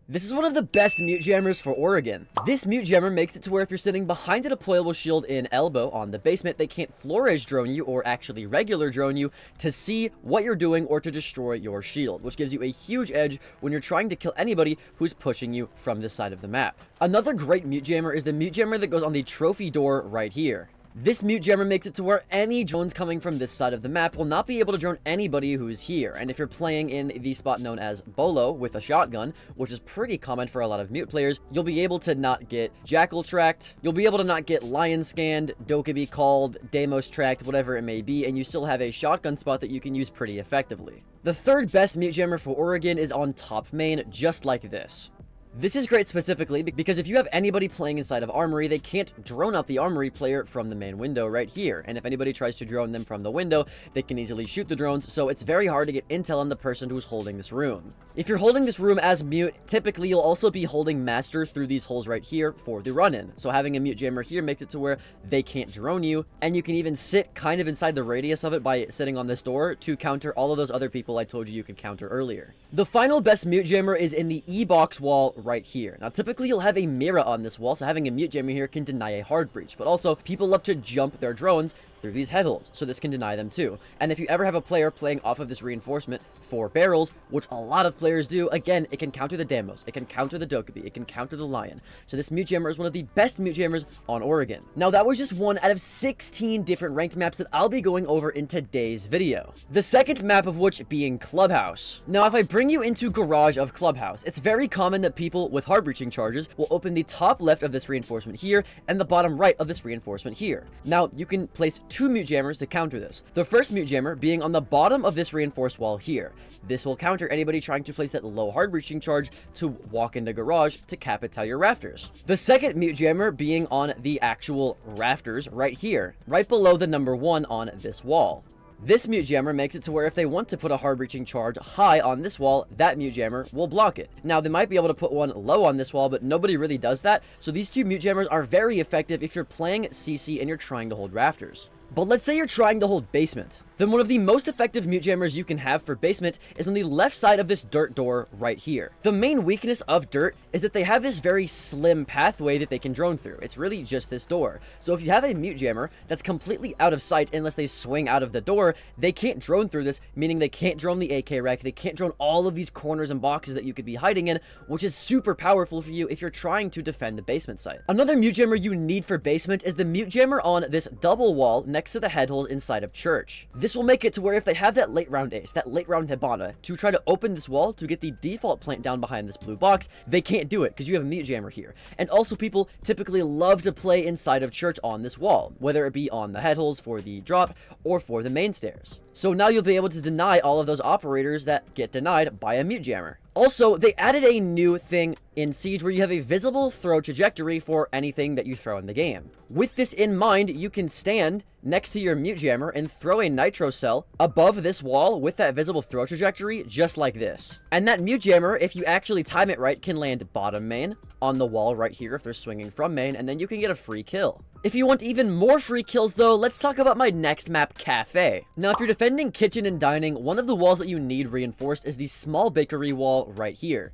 This is one of the best mute jammers for Oregon. This mute jammer makes it to where if you're sitting behind a deployable shield in elbow on the basement, they can't floor edge drone you or actually regular drone you to see what you're doing or to destroy your shield, which gives you a huge edge when you're trying to kill anybody who's pushing you from this side of the map. Another great mute jammer is the mute jammer that goes on the trophy door right here. This mute jammer makes it to where any drones coming from this side of the map will not be able to drone anybody who's here, and if you're playing in the spot known as Bolo with a shotgun, which is pretty common for a lot of mute players, you'll be able to not get Jackal tracked, you'll be able to not get Lion scanned, Dokkaebi called, Deimos tracked, whatever it may be, and you still have a shotgun spot that you can use pretty effectively. The third best mute jammer for Oregon is on top main, just like this. This is great specifically because if you have anybody playing inside of Armory, they can't drone out the Armory player from the main window right here. And if anybody tries to drone them from the window, they can easily shoot the drones, so it's very hard to get intel on the person who's holding this room. If you're holding this room as mute, typically you'll also be holding master through these holes right here for the run-in. So having a mute jammer here makes it to where they can't drone you, and you can even sit kind of inside the radius of it by sitting on this door to counter all of those other people I told you could counter earlier. The final best mute jammer is in the E-box wall right here. Now, typically you'll have a mirror on this wall, so having a mute jammer here can deny a hard breach, but also people love to jump their drones through these head holes, so this can deny them too. And if you ever have a player playing off of this reinforcement for barrels, which a lot of players do, again, it can counter the Deimos, it can counter the Dokkaebi, it can counter the Lion. So this mute jammer is one of the best mute jammers on Oregon. Now, that was just one out of 16 different ranked maps that I'll be going over in today's video. The second map of which being Clubhouse. Now, if I bring you into Garage of Clubhouse, it's very common that people with hard breaching charges will open the top left of this reinforcement here and the bottom right of this reinforcement here. Now, you can place two mute jammers to counter this. The first mute jammer being on the bottom of this reinforced wall here. This will counter anybody trying to place that low hard breaching charge to walk into Garage to cap it to your rafters. The second mute jammer being on the actual rafters right here, right below the number 1 on this wall. This mute jammer makes it to where if they want to put a hard breaching charge high on this wall, that mute jammer will block it. Now, they might be able to put one low on this wall, but nobody really does that, so these two mute jammers are very effective if you're playing CC and you're trying to hold rafters. But let's say you're trying to hold basement. Then one of the most effective mute jammers you can have for basement is on the left side of this dirt door right here. The main weakness of dirt is that they have this very slim pathway that they can drone through. It's really just this door. So if you have a mute jammer that's completely out of sight unless they swing out of the door, they can't drone through this, meaning they can't drone the AK rack, they can't drone all of these corners and boxes that you could be hiding in, which is super powerful for you if you're trying to defend the basement site. Another mute jammer you need for basement is the mute jammer on this double wall next to the head holes inside of church. This will make it to where if they have that late round ace, that late round Hibana, to try to open this wall to get the default plant down behind this blue box, they can't do it because you have a mute jammer here. And also people typically love to play inside of church on this wall, whether it be on the head holes for the drop or for the main stairs. So now you'll be able to deny all of those operators that get denied by a mute jammer. Also, they added a new thing in Siege where you have a visible throw trajectory for anything that you throw in the game. With this in mind, you can stand next to your mute jammer and throw a nitro cell above this wall with that visible throw trajectory just like this. And that mute jammer, if you actually time it right, can land bottom main on the wall right here if they're swinging from main, and then you can get a free kill. If you want even more free kills though, let's talk about my next map, Cafe. Now, if you're defending kitchen and dining, one of the walls that you need reinforced is the small bakery wall right here.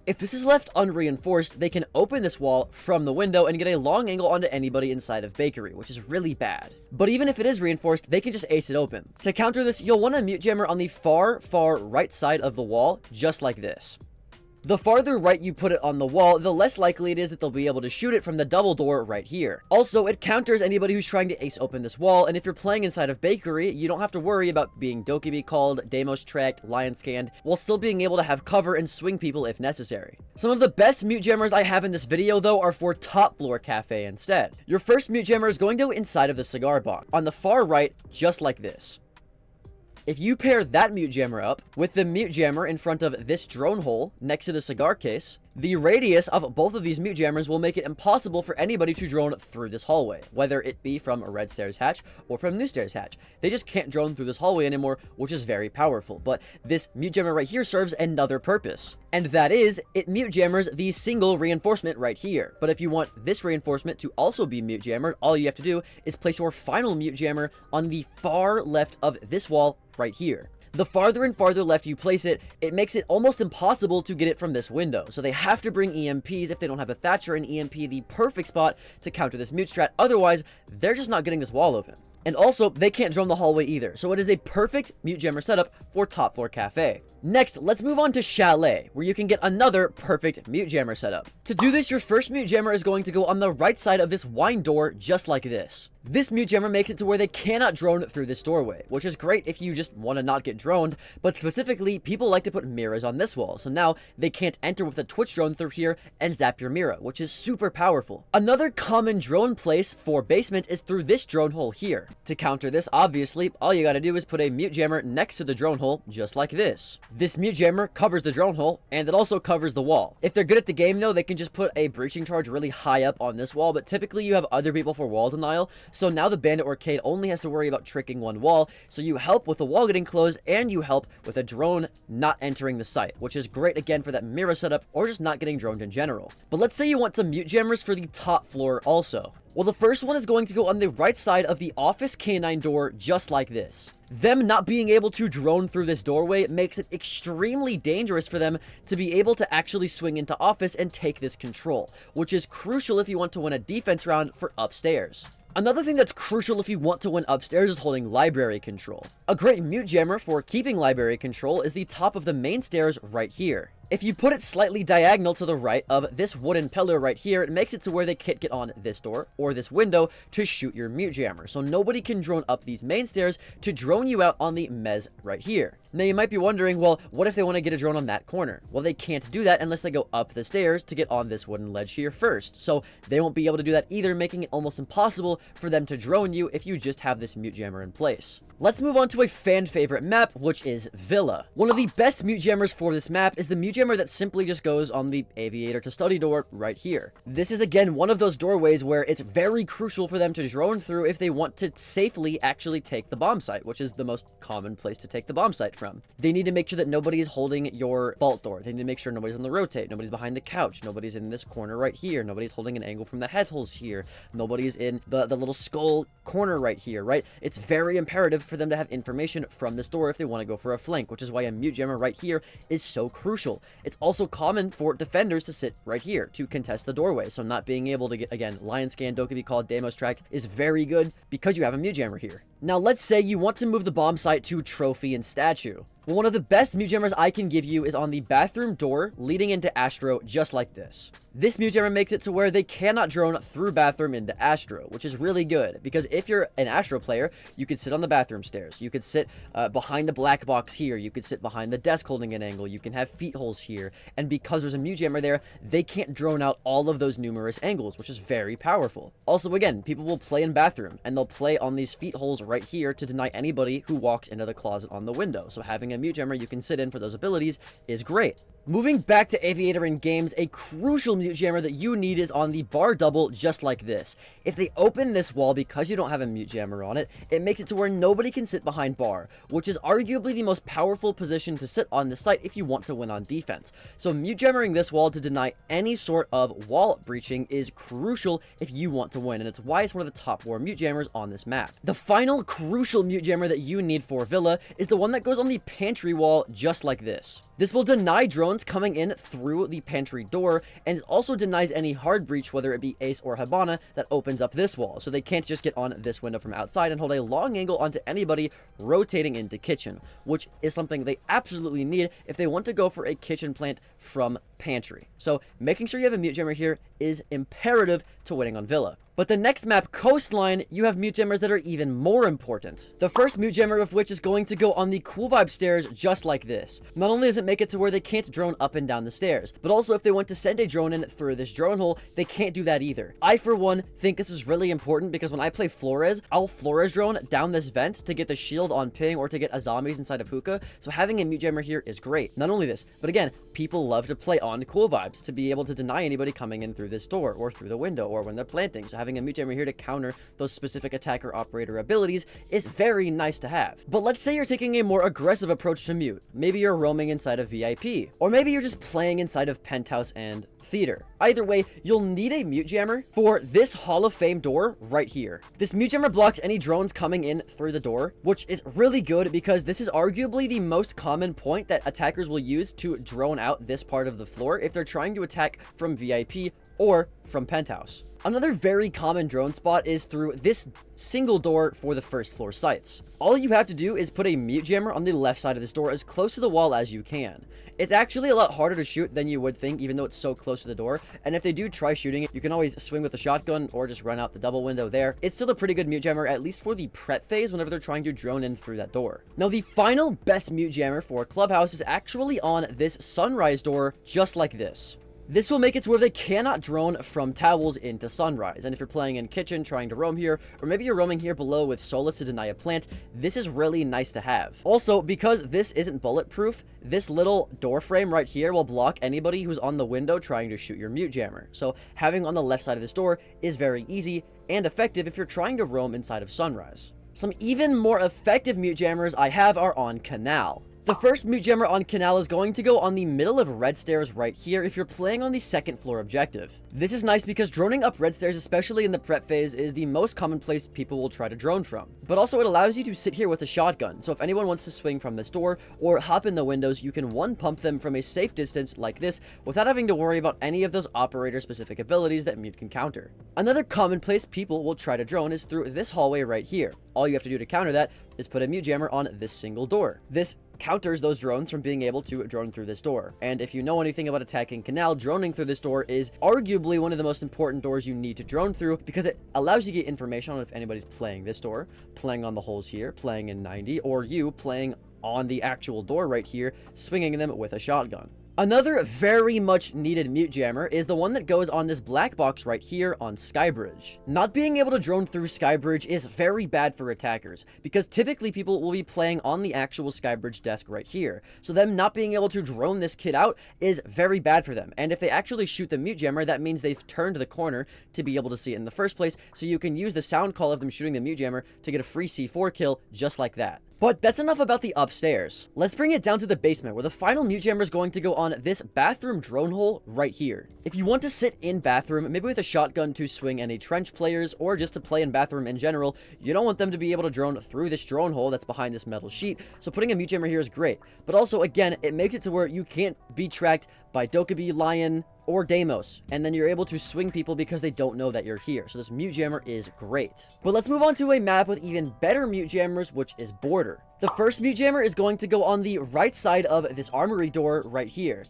If this is left unreinforced, they can open this wall from the window and get a long angle onto anybody inside of bakery, which is really bad. But even if it is reinforced, they can just ace it open. To counter this, you'll want a mute jammer on the far right side of the wall, just like this. The farther right you put it on the wall, the less likely it is that they'll be able to shoot it from the double door right here. Also, it counters anybody who's trying to ace open this wall, and if you're playing inside of bakery, you don't have to worry about being Dokkaebi called, Deimos tracked, Lion scanned, while still being able to have cover and swing people if necessary. Some of the best mute jammers I have in this video though are for top floor Cafe instead. Your first mute jammer is going to go inside of the cigar box, on the far right, just like this. If you pair that mute jammer up with the mute jammer in front of this drone hole next to the cigar case, the radius of both of these mute jammers will make it impossible for anybody to drone through this hallway, whether it be from a red stairs hatch or from new stairs hatch. They just can't drone through this hallway anymore, which is very powerful. But this mute jammer right here serves another purpose, and that is it mute jammers the single reinforcement right here. But if you want this reinforcement to also be mute jammered, all you have to do is place your final mute jammer on the far left of this wall right here. The farther and farther left you place it, it makes it almost impossible to get it from this window. So they have to bring EMPs if they don't have a Thatcher and EMP the perfect spot to counter this mute strat. Otherwise, they're just not getting this wall open. And also, they can't drone the hallway either, so it is a perfect mute jammer setup for Top Floor Cafe. Next, let's move on to Chalet, where you can get another perfect mute jammer setup. To do this, your first mute jammer is going to go on the right side of this wine door, just like this. This mute jammer makes it to where they cannot drone through this doorway, which is great if you just want to not get droned, but specifically, people like to put mirrors on this wall, so now they can't enter with a Twitch drone through here and zap your mirror, which is super powerful. Another common drone place for basement is through this drone hole here. To counter this, obviously, all you gotta do is put a mute jammer next to the drone hole, just like this. This mute jammer covers the drone hole, and it also covers the wall. If they're good at the game, though, they can just put a breaching charge really high up on this wall, but typically you have other people for wall denial, so now the Bandit or Cade only has to worry about tricking one wall, so you help with the wall getting closed, and you help with a drone not entering the site, which is great again for that mirror setup, or just not getting droned in general. But let's say you want some mute jammers for the top floor also. Well, the first one is going to go on the right side of the office canine door, just like this. Them not being able to drone through this doorway makes it extremely dangerous for them to be able to actually swing into office and take this control, which is crucial if you want to win a defense round for upstairs. Another thing that's crucial if you want to win upstairs is holding library control. A great mute jammer for keeping library control is the top of the main stairs right here. If you put it slightly diagonal to the right of this wooden pillar right here, it makes it to where they can't get on this door or this window to shoot your mute jammer. So nobody can drone up these main stairs to drone you out on the mez right here. Now you might be wondering, well, what if they want to get a drone on that corner? Well, they can't do that unless they go up the stairs to get on this wooden ledge here first. So they won't be able to do that either, making it almost impossible for them to drone you if you just have this mute jammer in place. Let's move on to a fan favorite map, which is Villa. One of the best mute jammers for this map is the mute jammer that simply just goes on the aviator to study door right here. This is again one of those doorways where it's very crucial for them to drone through if they want to safely actually take the bomb site, which is the most common place to take the bomb site from. They need to make sure that nobody is holding your vault door. They need to make sure nobody's on the rotate, nobody's behind the couch, nobody's in this corner right here, nobody's holding an angle from the head holes here, nobody's in the little skull corner right here, right? It's very imperative for them to have information from this door if they want to go for a flank, which is why a mute jammer right here is so crucial. It's also common for defenders to sit right here to contest the doorway, so not being able to get, again, lion scan, don't be called Deimos track is very good because you have a mute jammer here. Now let's say you want to move the bomb site to trophy and statue. Well, one of the best mute jammers I can give you is on the bathroom door leading into Astro, just like this. This mute jammer makes it to where they cannot drone through bathroom into Astro, which is really good, because if you're an Astro player, you could sit on the bathroom stairs, you could sit behind the black box here, you could sit behind the desk holding an angle, you can have feet holes here, and because there's a mute jammer there, they can't drone out all of those numerous angles, which is very powerful. Also, again, people will play in bathroom, and they'll play on these feet holes right here to deny anybody who walks into the closet on the window, so having a mute jammer you can sit in for those abilities is great. Moving back to Aviator in games, a crucial mute jammer that you need is on the bar double, just like this. If they open this wall because you don't have a mute jammer on it, it makes it to where nobody can sit behind bar, which is arguably the most powerful position to sit on the site if you want to win on defense. So mute jammering this wall to deny any sort of wall breaching is crucial if you want to win, and it's why it's one of the top 4 mute jammers on this map. The final crucial mute jammer that you need for Villa is the one that goes on the pantry wall, just like this. This will deny drones coming in through the pantry door, and it also denies any hard breach, whether it be Ace or Hibana, that opens up this wall, so they can't just get on this window from outside and hold a long angle onto anybody rotating into kitchen, which is something they absolutely need if they want to go for a kitchen plant from pantry. So making sure you have a mute jammer here is imperative to winning on Villa. But the next map, Coastline, you have mute jammers that are even more important. The first mute jammer of which is going to go on the Cool Vibe stairs, just like this. Not only does it make it to where they can't drone up and down the stairs, but also if they want to send a drone in through this drone hole, they can't do that either. I, for one, think this is really important because when I play Flores, I'll Flores drone down this vent to get the shield on ping or to get a zombies inside of hookah, so having a mute jammer here is great. Not only this, but again, people love to play on Cool Vibes to be able to deny anybody coming in through this door or through the window or when they're planting, so having having a mute jammer here to counter those specific attacker operator abilities is very nice to have. But let's say you're taking a more aggressive approach to mute. Maybe you're roaming inside of VIP, or maybe you're just playing inside of Penthouse and Theater. Either way, you'll need a mute jammer for this Hall of Fame door right here. This mute jammer blocks any drones coming in through the door, which is really good because this is arguably the most common point that attackers will use to drone out this part of the floor if they're trying to attack from VIP or from Penthouse. Another very common drone spot is through this single door for the first floor sites. All you have to do is put a mute jammer on the left side of this door as close to the wall as you can. It's actually a lot harder to shoot than you would think, even though it's so close to the door, and if they do try shooting it, you can always swing with a shotgun or just run out the double window there. It's still a pretty good mute jammer, at least for the prep phase whenever they're trying to drone in through that door. Now, the final best mute jammer for Clubhouse is actually on this Sunrise door, just like this. This will make it to where they cannot drone from towels into Sunrise, and if you're playing in Kitchen trying to roam here, or maybe you're roaming here below with Solus to deny a plant, this is really nice to have. Also, because this isn't bulletproof, this little door frame right here will block anybody who's on the window trying to shoot your mute jammer. So having on the left side of this door is very easy and effective if you're trying to roam inside of Sunrise. Some even more effective mute jammers I have are on Canal. The first mute jammer on Canal is going to go on the middle of red stairs right here if you're playing on the second floor objective. This is nice because droning up red stairs, especially in the prep phase, is the most common place people will try to drone from. But also it allows you to sit here with a shotgun, so if anyone wants to swing from this door or hop in the windows, you can one pump them from a safe distance like this without having to worry about any of those operator specific abilities that mute can counter. Another common place people will try to drone is through this hallway right here. All you have to do to counter that is put a mute jammer on this single door. This counters those drones from being able to drone through this door. And if you know anything about attacking Canal, droning through this door is arguably one of the most important doors you need to drone through because it allows you to get information on if anybody's playing this door, playing on the holes here, playing in 90, or you playing on the actual door right here, swinging them with a shotgun. Another very much needed mute jammer is the one that goes on this black box right here on Skybridge. Not being able to drone through Skybridge is very bad for attackers because typically people will be playing on the actual Skybridge desk right here. So them not being able to drone this kid out is very bad for them. And if they actually shoot the mute jammer, that means they've turned the corner to be able to see it in the first place. So you can use the sound call of them shooting the mute jammer to get a free C4 kill just like that. But that's enough about the upstairs. Let's bring it down to the basement where the final mute jammer is going to go on this bathroom drone hole right here. If you want to sit in bathroom, maybe with a shotgun to swing any trench players or just to play in bathroom in general, you don't want them to be able to drone through this drone hole that's behind this metal sheet. So putting a mute jammer here is great. But also, again, it makes it to where you can't be tracked by Dokkaebi, Lion, or Deimos, and then you're able to swing people because they don't know that you're here. So this mute jammer is great. But let's move on to a map with even better mute jammers, which is Border. The first mute jammer is going to go on the right side of this armory door right here.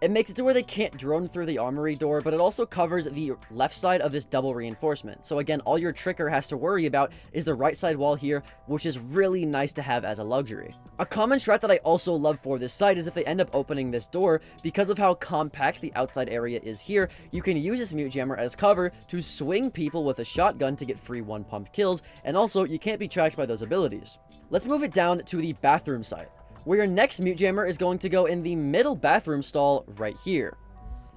It makes it to where they can't drone through the armory door, but it also covers the left side of this double reinforcement. So again, all your Tricker has to worry about is the right side wall here, which is really nice to have as a luxury. A common strat that I also love for this site is if they end up opening this door, because of how compact the outside area is here, you can use this mute jammer as cover to swing people with a shotgun to get free one pump kills, and also you can't be tracked by those abilities. Let's move it down to the bathroom site, where your next mute jammer is going to go in the middle bathroom stall right here.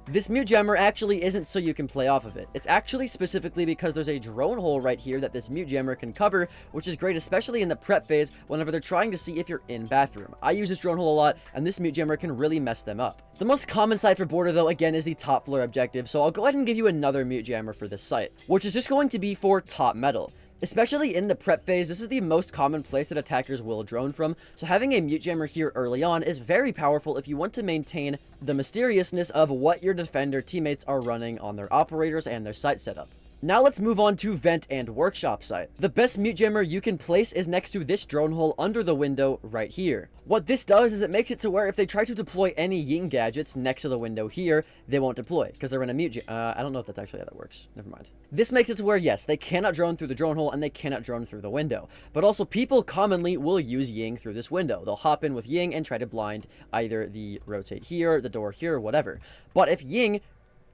This mute jammer actually isn't so you can play off of it. It's actually specifically because there's a drone hole right here that this mute jammer can cover, which is great, especially in the prep phase whenever they're trying to see if you're in bathroom. I use this drone hole a lot, and this mute jammer can really mess them up. The most common site for Border, though, again, is the top floor objective, so I'll go ahead and give you another mute jammer for this site, which is just going to be for top metal. Especially in the prep phase, this is the most common place that attackers will drone from, so having a mute jammer here early on is very powerful if you want to maintain the mysteriousness of what your defender teammates are running on their operators and their site setup. Now let's move on to vent and workshop site. The best mute jammer you can place is next to this drone hole under the window right here. What this does is it makes it to where if they try to deploy any Ying gadgets next to the window here, they won't deploy because they're in a mute I don't know if that's actually how that works. Never mind. This makes it to where, yes, they cannot drone through the drone hole and they cannot drone through the window. But also people commonly will use Ying through this window. They'll hop in with Ying and try to blind either the rotate here, the door here, or whatever. But if Ying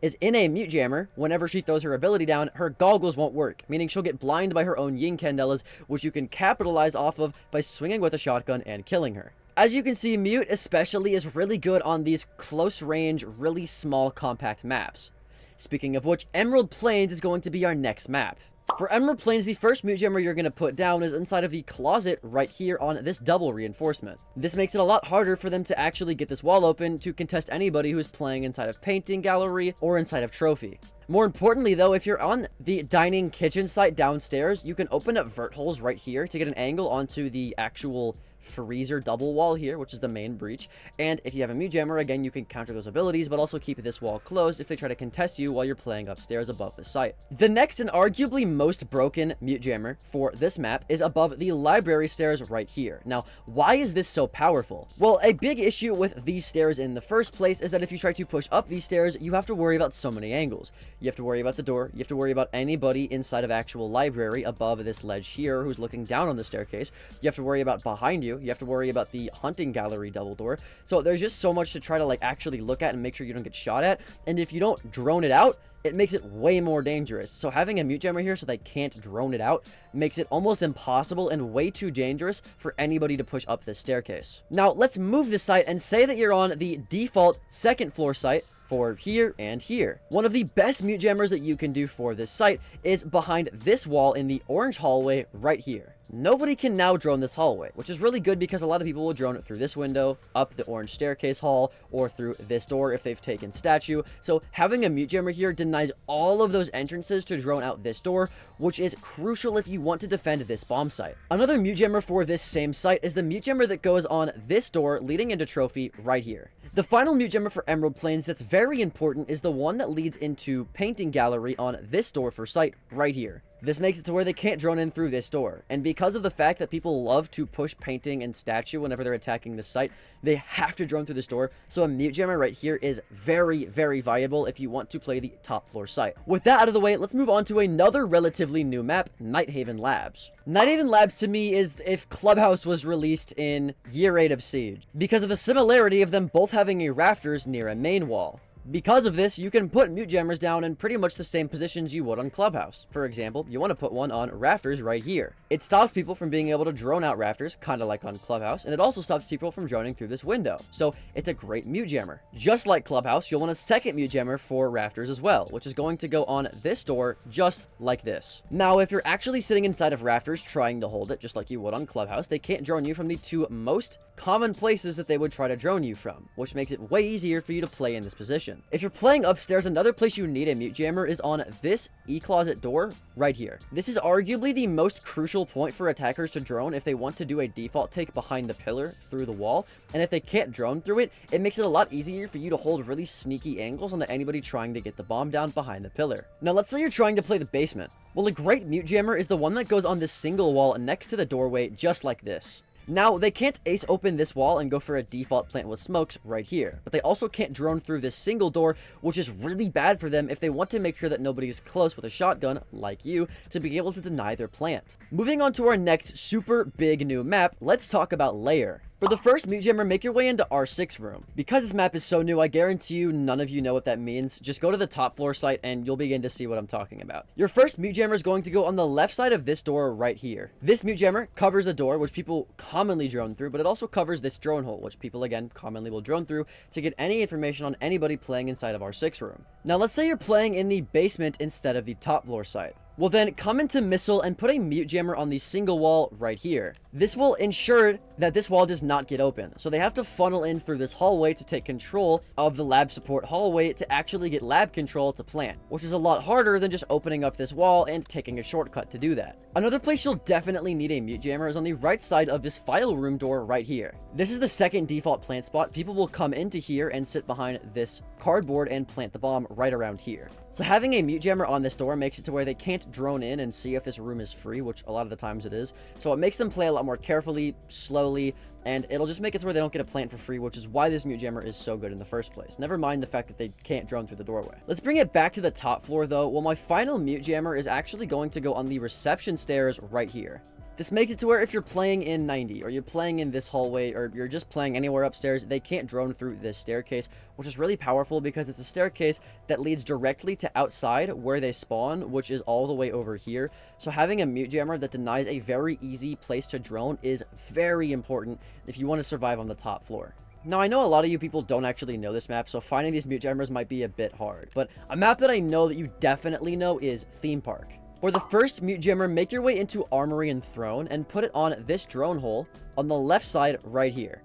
is in a mute jammer, whenever she throws her ability down, her goggles won't work, meaning she'll get blind by her own Ying Candelas, which you can capitalize off of by swinging with a shotgun and killing her. As you can see, mute especially is really good on these close range, really small compact maps. Speaking of which, Emerald Plains is going to be our next map. For Emerald Plains, the first mute jammer you're going to put down is inside of the closet right here on this double reinforcement. This makes it a lot harder for them to actually get this wall open to contest anybody who's playing inside of Painting Gallery or inside of Trophy. More importantly though, if you're on the dining kitchen site downstairs, you can open up vert holes right here to get an angle onto the actual freezer double wall here, which is the main breach. And if you have a mute jammer, again, you can counter those abilities, but also keep this wall closed if they try to contest you while you're playing upstairs above the site. The next and arguably most broken mute jammer for this map is above the library stairs right here. Now, why is this so powerful? Well, a big issue with these stairs in the first place is that if you try to push up these stairs, you have to worry about so many angles. You have to worry about the door, you have to worry about anybody inside of actual library above this ledge here who's looking down on the staircase. You have to worry about behind you. You have to worry about the hunting gallery double door. So there's just so much to try to like actually look at and make sure you don't get shot at. And if you don't drone it out, it makes it way more dangerous. So having a mute jammer here so they can't drone it out makes it almost impossible and way too dangerous for anybody to push up this staircase. Now let's move this site and say that you're on the default second floor site for here and here. One of the best mute jammers that you can do for this site is behind this wall in the orange hallway right here. Nobody can now drone this hallway, which is really good because a lot of people will drone it through this window, up the orange staircase hall, or through this door if they've taken statue. So having a mute jammer here denies all of those entrances to drone out this door, which is crucial if you want to defend this bomb site. Another mute jammer for this same site is the mute jammer that goes on this door leading into Trophy right here. The final mute jammer for Emerald Plains that's very important is the one that leads into Painting Gallery on this door for site right here. This makes it to where they can't drone in through this door. And because of the fact that people love to push painting and statue whenever they're attacking this site, they have to drone through this door. So a mute jammer right here is very, very viable if you want to play the top floor site. With that out of the way, let's move on to another relatively new map, Nighthaven Labs. Nighthaven Labs to me is if Clubhouse was released in year 8 of Siege, because of the similarity of them both having a rafters near a main wall. Because of this, you can put mute jammers down in pretty much the same positions you would on Clubhouse. For example, you want to put one on rafters right here. It stops people from being able to drone out rafters, kind of like on Clubhouse, and it also stops people from droning through this window. So it's a great mute jammer. Just like Clubhouse, you'll want a second mute jammer for rafters as well, which is going to go on this door just like this. Now, if you're actually sitting inside of rafters trying to hold it, just like you would on Clubhouse, they can't drone you from the two most common places that they would try to drone you from, which makes it way easier for you to play in this position. If you're playing upstairs, another place you need a mute jammer is on this e-closet door right here. This is arguably the most crucial point for attackers to drone if they want to do a default take behind the pillar through the wall, and if they can't drone through it, it makes it a lot easier for you to hold really sneaky angles onto anybody trying to get the bomb down behind the pillar. Now let's say you're trying to play the basement. Well, a great mute jammer is the one that goes on this single wall next to the doorway just like this. Now, they can't ace open this wall and go for a default plant with smokes right here, but they also can't drone through this single door, which is really bad for them if they want to make sure that nobody is close with a shotgun, like you, to be able to deny their plant. Moving on to our next super big new map, let's talk about Lair. For the first mute jammer, make your way into R6 room. Because this map is so new, I guarantee you none of you know what that means. Just go to the top floor site and you'll begin to see what I'm talking about. Your first mute jammer is going to go on the left side of this door right here. This mute jammer covers the door, which people commonly drone through, but it also covers this drone hole, which people again commonly will drone through to get any information on anybody playing inside of R6 room. Now let's say you're playing in the basement instead of the top floor site. Well then, come into Missile and put a mute jammer on the single wall right here. This will ensure that this wall does not get open, so they have to funnel in through this hallway to take control of the lab support hallway to actually get lab control to plant, which is a lot harder than just opening up this wall and taking a shortcut to do that. Another place you'll definitely need a mute jammer is on the right side of this file room door right here. This is the second default plant spot. People will come into here and sit behind this cardboard and plant the bomb right around here. So having a mute jammer on this door makes it to where they can't drone in and see if this room is free, which a lot of the times it is. So it makes them play a lot more carefully, slowly, and it'll just make it to where they don't get a plant for free, which is why this mute jammer is so good in the first place. Never mind the fact that they can't drone through the doorway. Let's bring it back to the top floor though. Well, my final mute jammer is actually going to go on the reception stairs right here. This makes it to where if you're playing in 90, or you're playing in this hallway, or you're just playing anywhere upstairs, they can't drone through this staircase, which is really powerful because it's a staircase that leads directly to outside where they spawn, which is all the way over here. So having a mute jammer that denies a very easy place to drone is very important if you want to survive on the top floor. Now, I know a lot of you people don't actually know this map, so finding these mute jammers might be a bit hard, but a map that I know that you definitely know is Theme Park. For the first mute jammer, make your way into Armory and Throne and put it on this drone hole on the left side right here.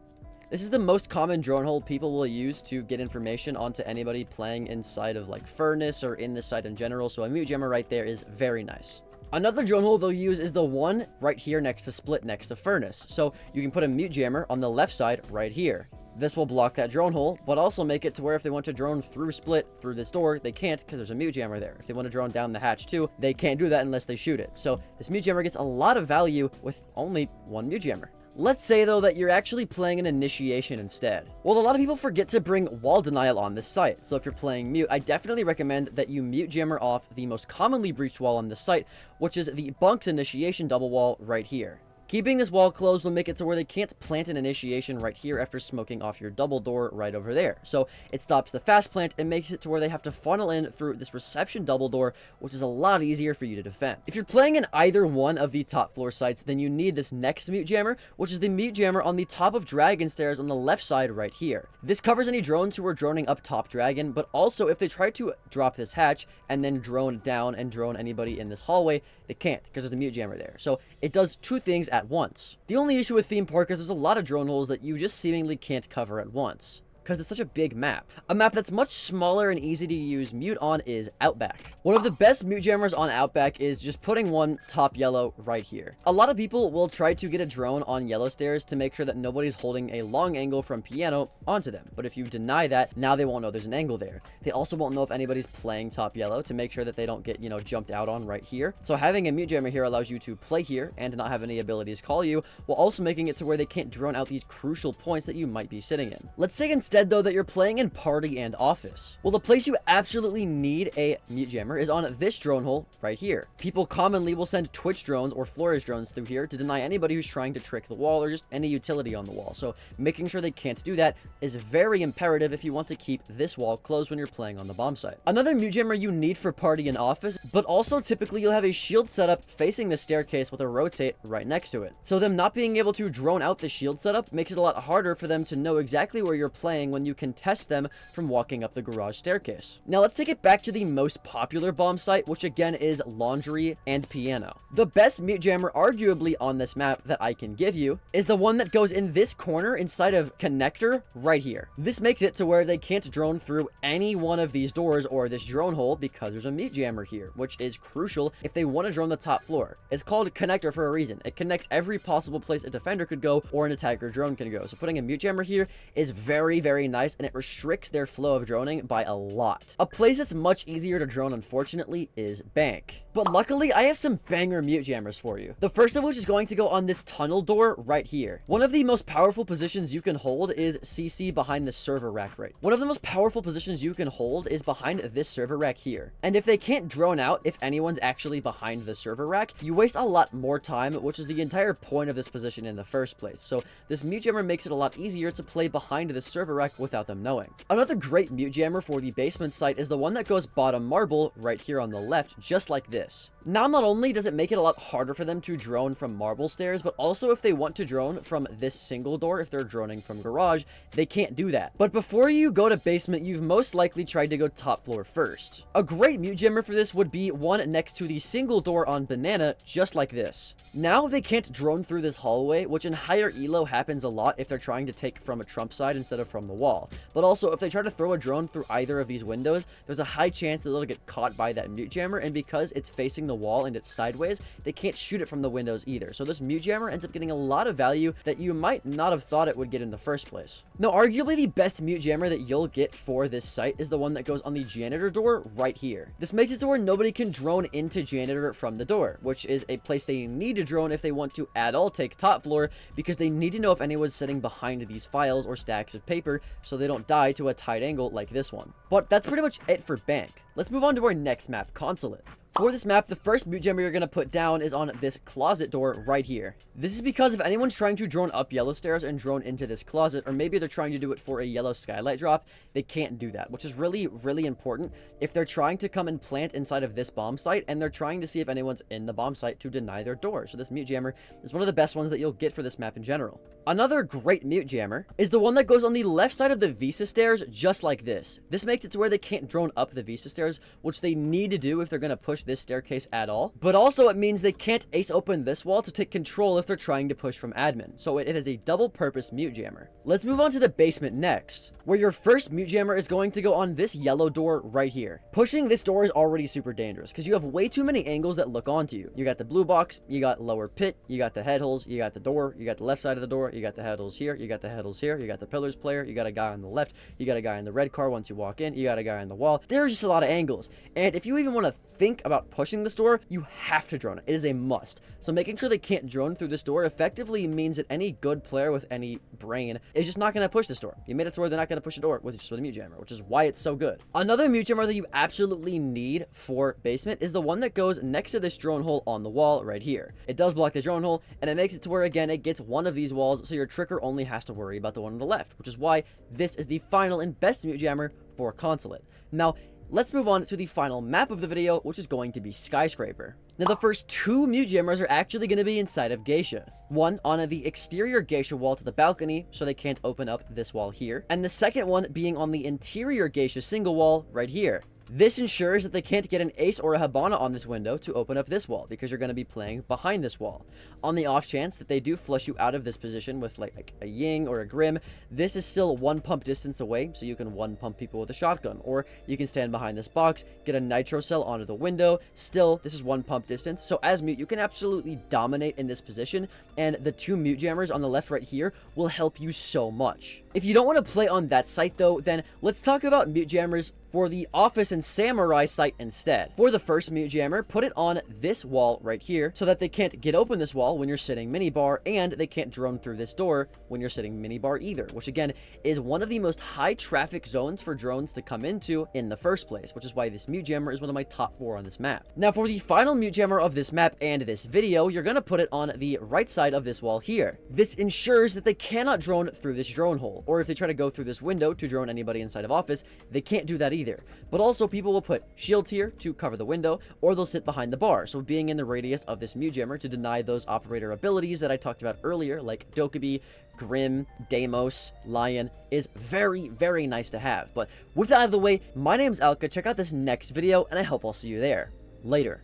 This is the most common drone hole people will use to get information onto anybody playing inside of like Furnace or in this site in general, so a mute jammer right there is very nice. Another drone hole they'll use is the one right here next to Split next to Furnace, so you can put a mute jammer on the left side right here. This will block that drone hole, but also make it to where if they want to drone through Split, through this door, they can't because there's a mute jammer there. If they want to drone down the hatch too, they can't do that unless they shoot it. So this mute jammer gets a lot of value with only one mute jammer. Let's say, though, that you're actually playing an initiation instead. Well, a lot of people forget to bring wall denial on this site, so if you're playing mute, I definitely recommend that you mute jammer off the most commonly breached wall on this site, which is the Bunk's initiation double wall right here. Keeping this wall closed will make it to where they can't plant an initiation right here after smoking off your double door right over there. So it stops the fast plant and makes it to where they have to funnel in through this reception double door, which is a lot easier for you to defend. If you're playing in either one of the top floor sites, then you need this next mute jammer, which is the mute jammer on the top of Dragon Stairs on the left side right here. This covers any drones who are droning up top Dragon, but also if they try to drop this hatch and then drone down and drone anybody in this hallway, they can't because there's a mute jammer there. So it does two things at once. The only issue with Theme Park is there's a lot of drone holes that you just seemingly can't cover at once, because it's such a big map. A map that's much smaller and easy to use mute on is Outback. One of the best mute jammers on Outback is just putting one top yellow right here. A lot of people will try to get a drone on yellow stairs to make sure that nobody's holding a long angle from piano onto them. But if you deny that, now they won't know there's an angle there. They also won't know if anybody's playing top yellow to make sure that they don't get, jumped out on right here. So having a mute jammer here allows you to play here and not have any abilities call you, while also making it to where they can't drone out these crucial points that you might be sitting in. Let's say instead, though, that you're playing in Party and Office. Well, the place you absolutely need a mute jammer is on this drone hole right here. People commonly will send Twitch drones or Flores drones through here to deny anybody who's trying to trick the wall or just any utility on the wall. So making sure they can't do that is very imperative if you want to keep this wall closed when you're playing on the bomb site. Another mute jammer you need for Party and Office, but also typically you'll have a shield setup facing the staircase with a rotate right next to it. So them not being able to drone out the shield setup makes it a lot harder for them to know exactly where you're playing when you can test them from walking up the garage staircase. Now let's take it back to the most popular bomb site, which again is Laundry and Piano. The best mute jammer arguably on this map that I can give you is the one that goes in this corner inside of Connector right here. This makes it to where they can't drone through any one of these doors or this drone hole because there's a mute jammer here, which is crucial if they want to drone the top floor. It's called Connector for a reason. It connects every possible place a defender could go or an attacker drone can go. So putting a mute jammer here is very, very nice, and it restricts their flow of droning by a lot. A place that's much easier to drone, unfortunately, is Bank. But luckily, I have some banger mute jammers for you. The first of which is going to go on this tunnel door right here. One of the most powerful positions you can hold is CC behind the server rack right. One of the most powerful positions you can hold is behind this server rack here. And if they can't drone out, if anyone's actually behind the server rack, you waste a lot more time, which is the entire point of this position in the first place. So this mute jammer makes it a lot easier to play behind the server rack without them knowing. Another great mute jammer for the basement site is the one that goes bottom marble right here on the left, just like this. Now, not only does it make it a lot harder for them to drone from marble stairs, but also if they want to drone from this single door, if they're droning from garage, they can't do that. But before you go to basement, you've most likely tried to go top floor first. A great mute jammer for this would be one next to the single door on Banana, just like this. Now they can't drone through this hallway, which in higher elo happens a lot if they're trying to take from a trump side instead of from the wall. But also, if they try to throw a drone through either of these windows, there's a high chance that they'll get caught by that mute jammer, and because it's facing the wall and it's sideways, they can't shoot it from the windows either. So this mute jammer ends up getting a lot of value that you might not have thought it would get in the first place. Now, arguably the best mute jammer that you'll get for this site is the one that goes on the janitor door right here. This makes it so where nobody can drone into janitor from the door, which is a place they need to drone if they want to at all take top floor, because they need to know if anyone's sitting behind these files or stacks of paper so they don't die to a tight angle like this one. But that's pretty much it for Bank. Let's move on to our next map, Consulate. For this map, the first mute jammer you're going to put down is on this closet door right here. This is because if anyone's trying to drone up yellow stairs and drone into this closet, or maybe they're trying to do it for a yellow skylight drop, they can't do that, which is really, really important if they're trying to come and plant inside of this bomb site and they're trying to see if anyone's in the bomb site to deny their door. So this mute jammer is one of the best ones that you'll get for this map in general. Another great mute jammer is the one that goes on the left side of the Visa stairs, just like this. This makes it to where they can't drone up the Visa stairs, which they need to do if they're going to push this staircase at all. But also it means they can't ace open this wall to take control if they're trying to push from admin. So it is a double purpose mute jammer. Let's move on to the basement next, where your first mute jammer is going to go on this yellow door right here. Pushing this door is already super dangerous because you have way too many angles that look onto you. You got the blue box, you got lower pit, you got the head holes, you got the door, you got the left side of the door, you got the head holes here, you got the head holes here, you got the pillars player, you got a guy on the left, you got a guy in the red car once you walk in, you got a guy on the wall. There's just a lot of angles. And if you even want to think about pushing this door, you have to drone it. It is a must. So making sure they can't drone through this door effectively means that any good player with any brain is just not going to push this door. You made it to where they're not going to push the door with a mute jammer, which is why it's so good. Another mute jammer that you absolutely need for basement is the one that goes next to this drone hole on the wall right here. It does block the drone hole, and it makes it to where, again, it gets one of these walls, so your tricker only has to worry about the one on the left, which is why this is the final and best mute jammer for Consulate. Now, let's move on to the final map of the video, which is going to be Skyscraper. Now, the first two mute jammers are actually going to be inside of Geisha. One on the exterior Geisha wall to the balcony, so they can't open up this wall here. And the second one being on the interior Geisha single wall right here. This ensures that they can't get an ace or a Habana on this window to open up this wall, because you're going to be playing behind this wall. On the off chance that they do flush you out of this position with like a Ying or a Grim, this is still one pump distance away, so you can one pump people with a shotgun, or you can stand behind this box, get a nitro cell onto the window. Still, this is one pump distance, so as mute, you can absolutely dominate in this position, and the two mute jammers on the left right here will help you so much. If you don't want to play on that site though, then let's talk about mute jammers for the Office and Samurai site instead. For the first mute jammer, put it on this wall right here so that they can't get open this wall when you're sitting minibar, and they can't drone through this door when you're sitting minibar either, which again is one of the most high traffic zones for drones to come into in the first place, which is why this mute jammer is one of my top 4 on this map. Now for the final mute jammer of this map and this video, you're gonna put it on the right side of this wall here. This ensures that they cannot drone through this drone hole, or if they try to go through this window to drone anybody inside of Office, they can't do that either. But also people will put shields here to cover the window, or they'll sit behind the bar, so being in the radius of this mute jammer to deny those operator abilities that I talked about earlier, like Dokkaebi, Grim, Deimos, Lion, is very, very nice to have. But with that out of the way, my name's Alka, check out this next video, and I hope I'll see you there. Later.